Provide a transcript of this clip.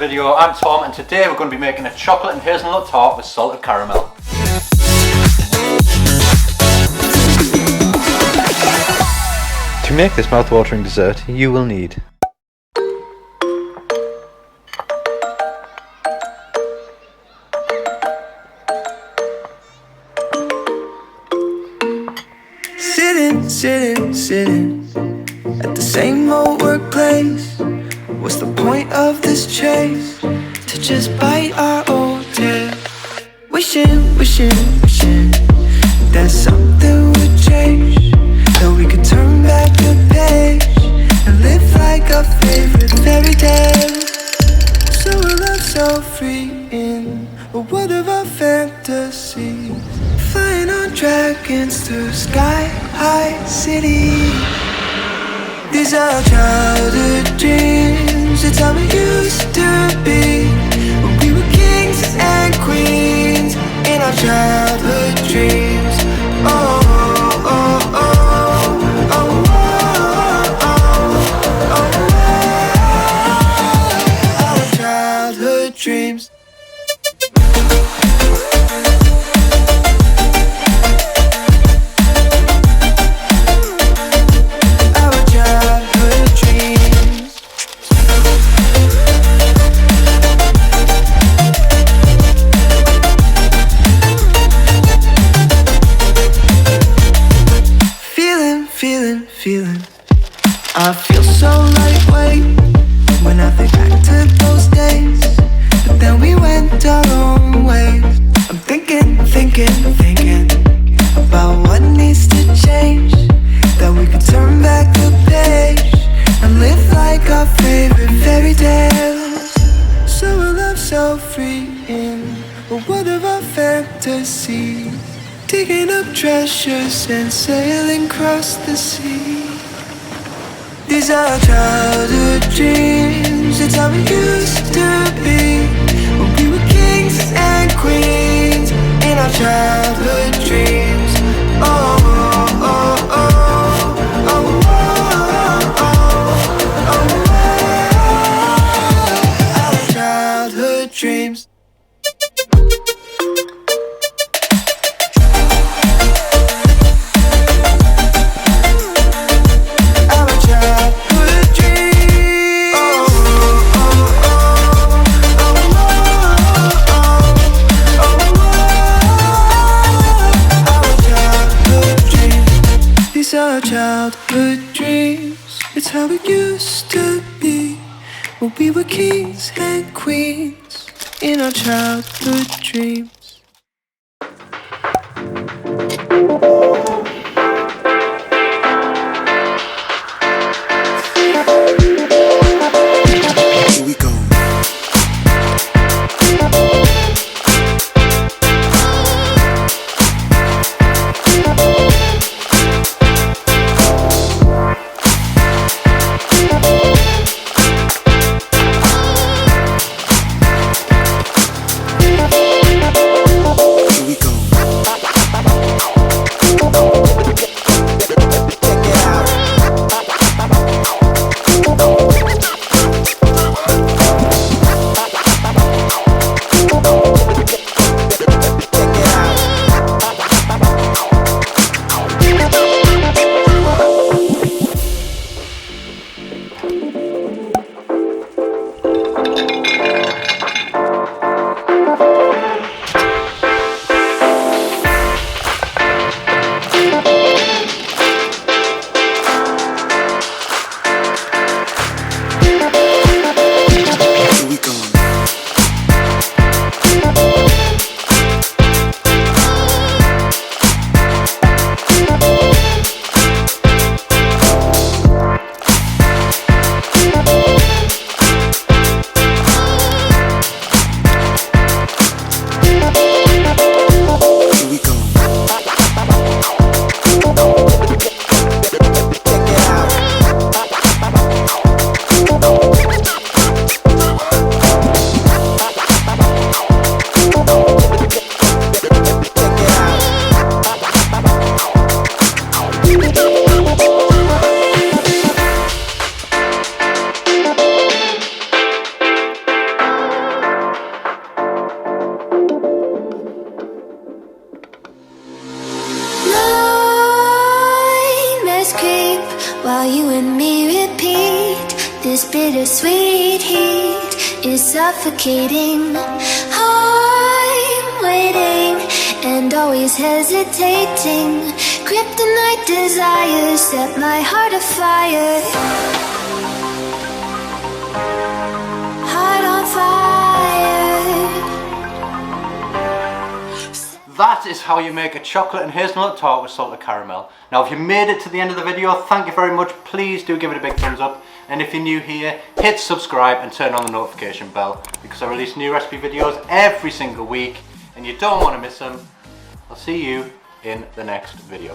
video. I'm Tom and today we're going to be making a chocolate and hazelnut tart with salted caramel. To make this mouth-watering dessert, you will need Sitting at the same old workplace. What's the point of this chase? To just bite our old tail. Wishing that something would change, that we could turn back the page and live like our favorite fairy tale. So a love so free in a world of our fantasies, flying on dragons through sky-high cities. These are childhood dreams, it's how we used to be when we were kings and queens in our childhood dreams. Oh, oh, oh, oh, oh, oh, oh, oh, our childhood dreams. Feeling, I feel so lightweight when I think back to those days, but then we went our own ways. I'm thinking about what needs to change, that we could turn back the page and live like our favorite fairy tales. So a love so free in a world of our fantasies, digging up treasures and sailing across the sea. These are childhood dreams, it's how we used to be when we were kings and queens in our childhood dreams. Oh, oh, oh, oh, oh, oh, oh, oh, our childhood dreams. Our childhood dreams, it's how it used to be when we were kings and queens in our childhood dreams. Here we go. while you and me repeat. This bittersweet heat is suffocating. I'm waiting and always hesitating. Kryptonite desires set my heart afire. Heart on fire. That is how you make a chocolate and hazelnut tart with salted caramel. Now if you made it to the end of the video, thank you very much. Please do give it a big thumbs up. And if you're new here, hit subscribe and turn on the notification bell, because I release new recipe videos every single week and you don't want to miss them. I'll see you in the next video.